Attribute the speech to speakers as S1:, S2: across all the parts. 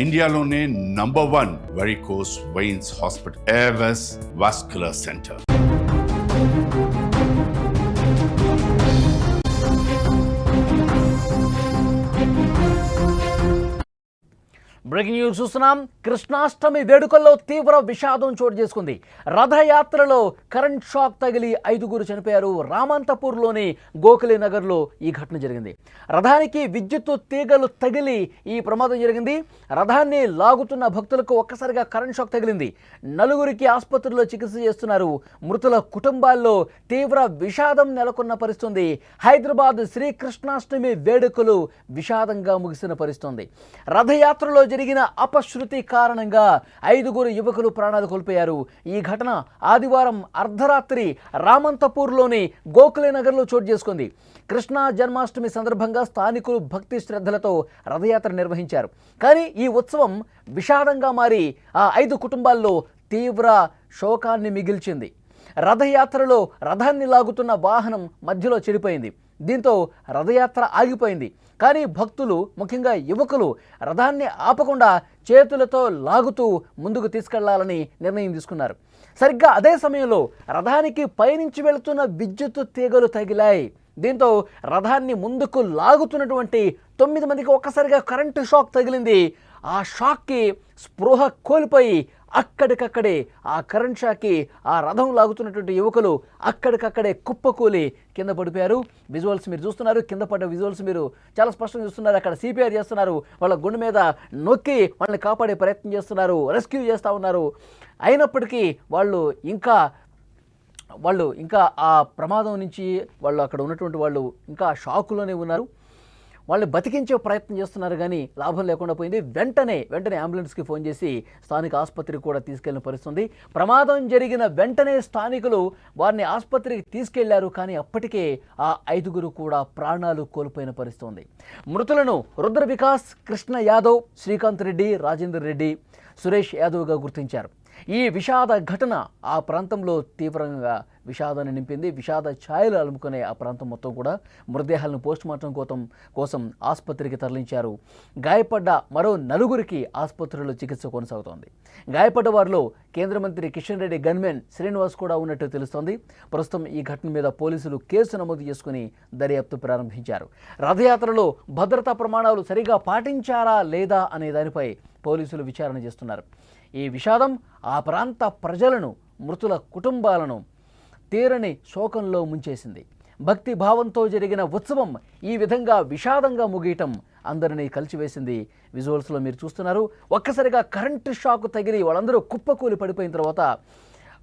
S1: ఇండియాలోనే #1 varicose veins hospital Avis vascular centre.
S2: Breaking news చూస్తున్నాం. కృష్ణాష్టమి వేడుకల్లో తీవ్ర విషాదం చోటు చేసుకుంది. రథయాత్రలో కరెంట్ షాక్ తగిలి 5గురు చనిపోయారు. రామంతపూర్లోని గోఖలే నగర్లో ఈ ఘటన జరిగింది. రథానికి విద్యుత్ తీగలు తగిలి ఈ ప్రమాదం జరిగింది. రథాన్ని లాగుతున్న భక్తులకు ఒక్కసారిగా కరెంట్ షాక్ తగిలింది. 4గురికి ఆసుపత్రిలో చికిత్స చేస్తున్నారు. మృతుల కుటుంబాల్లో తీవ్ర విషాదం నెలకొన్న పరిస్థితుంది. హైదరాబాద్ శ్రీకృష్ణాష్టమి వేడుకలు విషాదంగా ముగిసిన పరిస్థితుంది. రథయాత్రలో జరిగిన అపశృతి కారణంగా 5గురు యువకులు ప్రాణాలు కోల్పోయారు. ఈ ఘటన ఆదివారం అర్ధరాత్రి రామంతపూర్లోని గోఖలే నగర్లో చోటు చేసుకుంది. కృష్ణ జన్మాష్టమి సందర్భంగా స్థానికులు భక్తి శ్రద్ధలతో రథయాత్ర నిర్వహించారు. కానీ ఈ ఉత్సవం విషాదంగా మారి ఆ 5 కుటుంబాల్లో తీవ్ర శోకాన్ని మిగిల్చింది. రథయాత్రలో రథాన్ని లాగుతున్న వాహనం మధ్యలో చెడిపోయింది. దీంతో రథయాత్ర ఆగిపోయింది. కానీ భక్తులు, ముఖ్యంగా యువకులు, రథాన్ని ఆపకుండా చేతులతో లాగుతూ ముందుకు తీసుకెళ్లాలని నిర్ణయం తీసుకున్నారు. సరిగ్గా అదే సమయంలో రథానికి పైనుంచి వెళుతున్న విద్యుత్ తీగలు తగిలాయి. దీంతో రథాన్ని ముందుకు లాగుతున్నటువంటి 9 మందికి ఒక్కసారిగా కరెంటు షాక్ తగిలింది. ఆ షాక్కి స్పృహ కోల్పోయి అక్కడికక్కడే ఆ కరెంట్ షాక్కి ఆ రథం లాగుతున్నటువంటి యువకులు అక్కడికక్కడే కుప్పకూలి కింద పడిపోయారు. విజువల్స్ మీరు చూస్తున్నారు. కింద పడ్డ విజువల్స్ మీరు చాలా స్పష్టంగా చూస్తున్నారు. అక్కడ సిపిఆర్ చేస్తున్నారు. వాళ్ళ గుండె మీద నొక్కి వాళ్ళని కాపాడే ప్రయత్నం చేస్తున్నారు, రెస్క్యూ చేస్తూ ఉన్నారు. అయినప్పటికీ వాళ్ళు ఇంకా ఆ ప్రమాదం నుంచి అక్కడ ఉన్నటువంటి వాళ్ళు ఇంకా షాకులోనే ఉన్నారు. వాళ్ళని బతికించే ప్రయత్నం చేస్తున్నారు, కానీ లాభం లేకుండా పోయింది. వెంటనే అంబులెన్స్కి ఫోన్ చేసి స్థానిక ఆసుపత్రికి కూడా తీసుకెళ్లిన పరిస్థితుంది. ప్రమాదం జరిగిన వెంటనే స్థానికులు వారిని ఆసుపత్రికి తీసుకెళ్లారు. కానీ అప్పటికే ఆ 5గురు కూడా ప్రాణాలు కోల్పోయిన పరిస్థితుంది. మృతులను రుద్ర వికాస్, కృష్ణ యాదవ్, శ్రీకాంత్ రెడ్డి, రాజేందర్ రెడ్డి, సురేష్ యాదవ్గా గుర్తించారు. ఈ విషాద ఘటన ఆ ప్రాంతంలో తీవ్రంగా విషాదాన్ని నింపింది. విషాద ఛాయలు అలుముకునే ఆ ప్రాంతం మొత్తం కూడా మృతదేహాలను పోస్టుమార్టం కోసం ఆసుపత్రికి తరలించారు. గాయపడ్డ మరో 4గురికి ఆసుపత్రిలో చికిత్స కొనసాగుతోంది. గాయపడ్డ వారిలో కేంద్ర మంత్రి కిషన్ రెడ్డి గన్మెన్ శ్రీనివాస్ కూడా ఉన్నట్టు తెలుస్తోంది. ప్రస్తుతం ఈ ఘటన మీద పోలీసులు కేసు నమోదు చేసుకుని దర్యాప్తు ప్రారంభించారు. రథయాత్రలో భద్రతా ప్రమాణాలు సరిగా పాటించారా లేదా అనే దానిపై పోలీసులు విచారణ చేస్తున్నారు. ఈ విషాదం ఆ ప్రాంత ప్రజలను, మృతుల కుటుంబాలను తీరని శోకంలో ముంచేసింది. భక్తి భావంతో జరిగిన ఉత్సవం ఈ విధంగా విషాదంగా ముగియటం అందరినీ కలిసివేసింది. విజువల్స్లో మీరు చూస్తున్నారు. ఒక్కసారిగా కరెంటు షాక్ తగిలి వాళ్ళందరూ కుప్పకూలి పడిపోయిన తర్వాత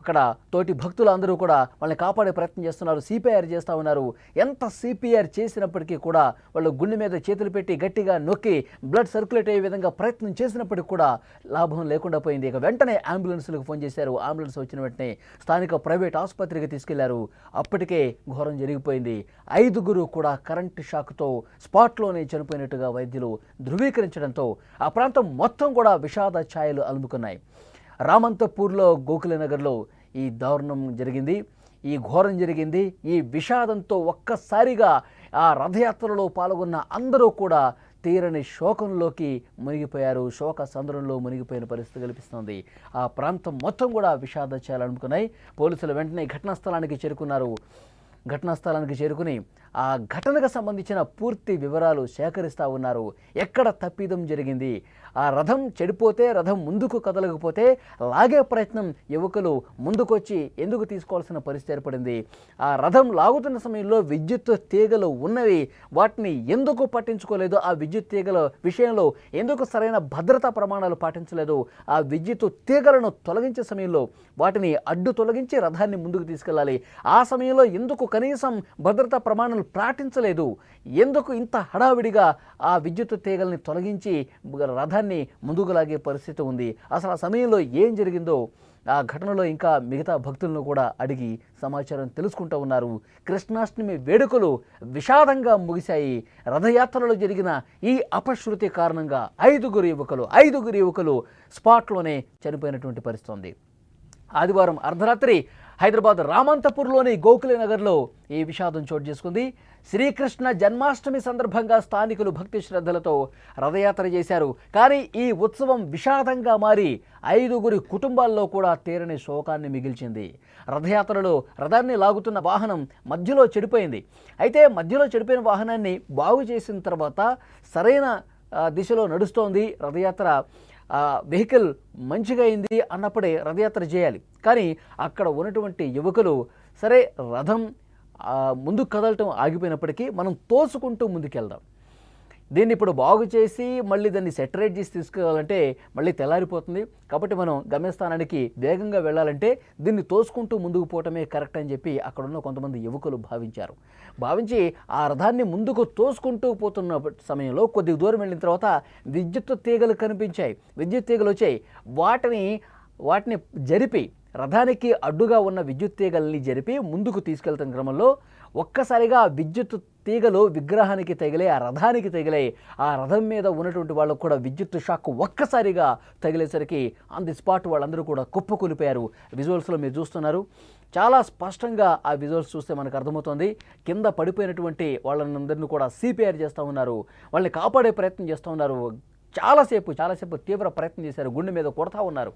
S2: అక్కడ తోటి భక్తులు అందరూ కూడా వాళ్ళని కాపాడే ప్రయత్నం చేస్తున్నారు, సిపిఆర్ చేస్తూ ఉన్నారు. ఎంత సిపిఆర్ చేసినప్పటికీ కూడా వాళ్ళు గుండె మీద చేతులు పెట్టి గట్టిగా నొక్కి బ్లడ్ సర్క్యులేట్ అయ్యే విధంగా ప్రయత్నం చేసినప్పటికీ కూడా లాభం లేకుండా పోయింది. ఇక వెంటనే అంబులెన్స్లకు ఫోన్ చేశారు. అంబులెన్స్ వచ్చిన వెంటనే స్థానిక ప్రైవేట్ ఆసుపత్రికి తీసుకెళ్లారు. అప్పటికే ఘోరం జరిగిపోయింది. 5గురు కూడా కరెంటు షాక్తో స్పాట్లోనే చనిపోయినట్టుగా వైద్యులు ధృవీకరించడంతో ఆ ప్రాంతం మొత్తం కూడా విషాద ఛాయలు అలుముకున్నాయి. రామంతపూర్లో గోఖలే నగర్లో ఈ దారుణం జరిగింది, ఈ ఘోరం జరిగింది. ఈ విషాదంతో ఒక్కసారిగా ఆ రథయాత్రలో పాల్గొన్న అందరూ కూడా తీరని శోకంలోకి మునిగిపోయారు. శోక సంద్రంలో మునిగిపోయిన పరిస్థితి కల్పిస్తుంది. ఆ ప్రాంతం మొత్తం కూడా విషాద ఛాయలు అలుముకున్నాయి. పోలీసులు వెంటనే ఘటనాస్థలానికి చేరుకుని ఆ ఘటనకు సంబంధించిన పూర్తి వివరాలు సేకరిస్తూ ఉన్నారు. ఎక్కడ తప్పిదం జరిగింది, ఆ రథం చెడిపోతే, రథం ముందుకు కదలకపోతే లాగే ప్రయత్నం యువకులు ముందుకొచ్చి ఎందుకు తీసుకోవాల్సిన పరిస్థితి ఏర్పడింది, ఆ రథం లాగుతున్న సమయంలో విద్యుత్ తీగలు ఉన్నవి, వాటిని ఎందుకు పట్టించుకోలేదు, ఆ విద్యుత్ తీగల విషయంలో ఎందుకు సరైన భద్రతా ప్రమాణాలు పాటించలేదు, ఆ విద్యుత్ తీగలను తొలగించే సమయంలో వాటిని అడ్డు తొలగించి రథాన్ని ముందుకు తీసుకెళ్ళాలి, ఆ సమయంలో ఎందుకు కనీసం భద్రతా ప్రమాణాలు పాటించలేదు, ఎందుకు ఇంత హడావిడిగా ఆ విద్యుత్ తీగల్ని తొలగించి రథాన్ని ముందుకు లాగే పరిస్థితి ఉంది, అసలు ఆ సమయంలో ఏం జరిగిందో ఆ ఘటనలో ఇంకా మిగతా భక్తులను కూడా అడిగి సమాచారం తెలుసుకుంటూ ఉన్నారు. కృష్ణాష్టమి వేడుకలు విషాదంగా ముగిశాయి. రథయాత్రలో జరిగిన ఈ అపశృతి కారణంగా 5గురు యువకులు స్పాట్లోనే చనిపోయినటువంటి పరిస్థితి ఉంది. ఆదివారం అర్ధరాత్రి హైదరాబాద్ రామంతపూర్లోని గోకుల నగర్లో ఈ విషాదం చోటు చేసుకుంది. శ్రీకృష్ణ జన్మాష్టమి సందర్భంగా స్థానికులు భక్తి శ్రద్ధలతో రథయాత్ర చేశారు. కానీ ఈ ఉత్సవం విషాదంగా మారి 5గురి కుటుంబాల్లో కూడా తీరని శోకాన్ని మిగిల్చింది. రథయాత్రలో రథాన్ని లాగుతున్న వాహనం మధ్యలో చెడిపోయింది. అయితే మధ్యలో చెడిపోయిన వాహనాన్ని బాగు చేసిన తర్వాత సరైన దిశలో నడుస్తోంది రథయాత్ర, వెహికల్ మంచిగా అయింది అన్నప్పుడే రథయాత్ర చేయాలి. కానీ అక్కడ ఉన్నటువంటి యువకులు సరే రథం ముందుకు కదలటం ఆగిపోయినప్పటికీ మనం తోసుకుంటూ ముందుకెళ్దాం, దీన్ని ఇప్పుడు బాగు చేసి మళ్ళీ దాన్ని సెటరేట్ చేసి తీసుకెళ్ళాలంటే మళ్ళీ తెల్లారిపోతుంది, కాబట్టి మనం గమ్యస్థానానికి వేగంగా వెళ్ళాలంటే దీన్ని తోసుకుంటూ ముందుకు పోవటమే కరెక్ట్ అని చెప్పి అక్కడున్న కొంతమంది యువకులు భావించి ఆ రథాన్ని ముందుకు తోసుకుంటూ పోతున్న సమయంలో కొద్ది దూరం వెళ్ళిన తర్వాత విద్యుత్ తీగలు కనిపించాయి. విద్యుత్ తీగలు వచ్చాయి. వాటిని జరిపి రథానికి అడ్డుగా ఉన్న విద్యుత్ తీగల్ని జరిపి ముందుకు తీసుకెళ్తున్న క్రమంలో ఒక్కసారిగా విద్యుత్ తీగలు విగ్రహానికి తగిలే, ఆ రథానికి తగిలే. ఆ రథం మీద ఉన్నటువంటి వాళ్ళకు కూడా విద్యుత్ షాక్ ఒక్కసారిగా తగిలేసరికి ఆన్ ది స్పాట్ వాళ్ళందరూ కూడా కుప్పకూలిపోయారు. విజువల్స్లో మీరు చూస్తున్నారు. చాలా స్పష్టంగా ఆ విజువల్స్ చూస్తే మనకు అర్థమవుతుంది. కింద పడిపోయినటువంటి వాళ్ళందరినీ కూడా సిపిఆర్ చేస్తూ ఉన్నారు, వాళ్ళని కాపాడే ప్రయత్నం చేస్తూ ఉన్నారు. చాలాసేపు తీవ్ర ప్రయత్నం చేశారు, గుండె మీద కొడతా ఉన్నారు,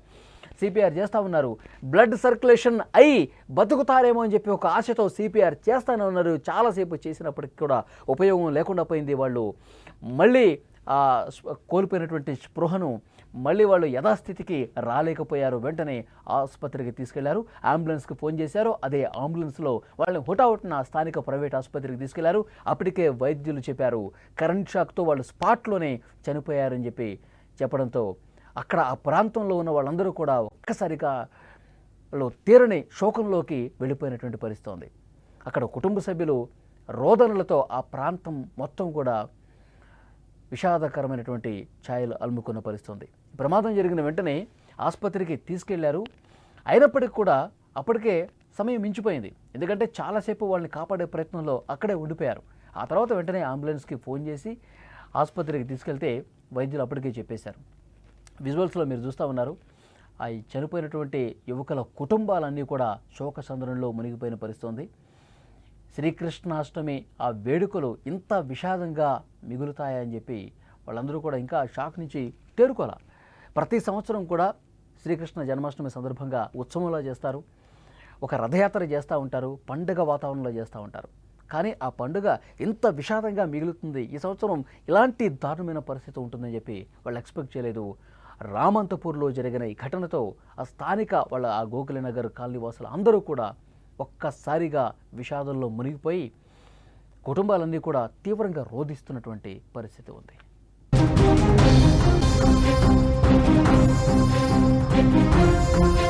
S2: సిపిఆర్ చేస్తూ ఉన్నారు. బ్లడ్ సర్క్యులేషన్ అయి బతుకుతారేమో అని చెప్పి ఒక ఆశతో సిపిఆర్ చేస్తూనే ఉన్నారు. చాలాసేపు చేసినప్పటికీ కూడా ఉపయోగం లేకుండా పోయింది. వాళ్ళు మళ్ళీ కోల్పోయినటువంటి స్పృహను మళ్ళీ వాళ్ళు యథాస్థితికి రాలేకపోయారు. వెంటనే ఆసుపత్రికి తీసుకెళ్లారు, అంబులెన్స్కి ఫోన్ చేశారు. అదే అంబులెన్స్లో వాళ్ళని హుటాహుటిన స్థానిక ప్రైవేట్ ఆసుపత్రికి తీసుకెళ్లారు. అప్పటికే వైద్యులు చెప్పారు కరెంట్ షాక్తో వాళ్ళు స్పాట్లోనే చనిపోయారని చెప్పడంతో అక్కడ ఆ ప్రాంతంలో ఉన్న వాళ్ళందరూ కూడా ఒక్కసారిగా వాళ్ళు తీరని శోకంలోకి వెళ్ళిపోయినటువంటి పరిస్థితి ఉంది. అక్కడ కుటుంబ సభ్యులు రోదనలతో ఆ ప్రాంతం మొత్తం కూడా విషాదకరమైనటువంటి ఛాయలు అలుముకున్న పరిస్థితి. ప్రమాదం జరిగిన వెంటనే ఆసుపత్రికి తీసుకెళ్లారు. అయినప్పటికీ కూడా అప్పటికే సమయం మించిపోయింది. ఎందుకంటే చాలాసేపు వాళ్ళని కాపాడే ప్రయత్నంలో అక్కడే ఉండిపోయారు. ఆ తర్వాత వెంటనే అంబులెన్స్కి ఫోన్ చేసి ఆసుపత్రికి తీసుకెళ్తే వైద్యులు అప్పటికే చెప్పేశారు. విజువల్స్లో మీరు చూస్తూ ఉన్నారు. ఆ చనిపోయినటువంటి యువకుల కుటుంబాలన్నీ కూడా శోకసంద్రంలో మునిగిపోయిన పరిస్థితి. శ్రీకృష్ణాష్టమి ఆ వేడుకలు ఇంత విషాదంగా మిగులుతాయని చెప్పి వాళ్ళందరూ కూడా ఇంకా షాక్ నుంచి తేరుకోవాలి. ప్రతి సంవత్సరం కూడా శ్రీకృష్ణ జన్మాష్టమి సందర్భంగా ఉత్సవంలో చేస్తారు, ఒక రథయాత్ర చేస్తూ ఉంటారు, పండుగ వాతావరణంలో చేస్తూ ఉంటారు. కానీ ఆ పండుగ ఇంత విషాదంగా మిగులుతుంది, ఈ సంవత్సరం ఇలాంటి దారుణమైన పరిస్థితి ఉంటుందని చెప్పి వాళ్ళు ఎక్స్పెక్ట్ చేయలేదు. రామంతపూర్లో జరిగిన ఈ ఘటనతో ఆ స్థానిక ఆ గోకుల నగర్ కాలనీ వాసులు అందరూ కూడా ఒక్కసారిగా విషాదంలో మునిగిపోయి కుటుంబాలన్నీ కూడా తీవ్రంగా రోధిస్తున్నటువంటి పరిస్థితి ఉంది.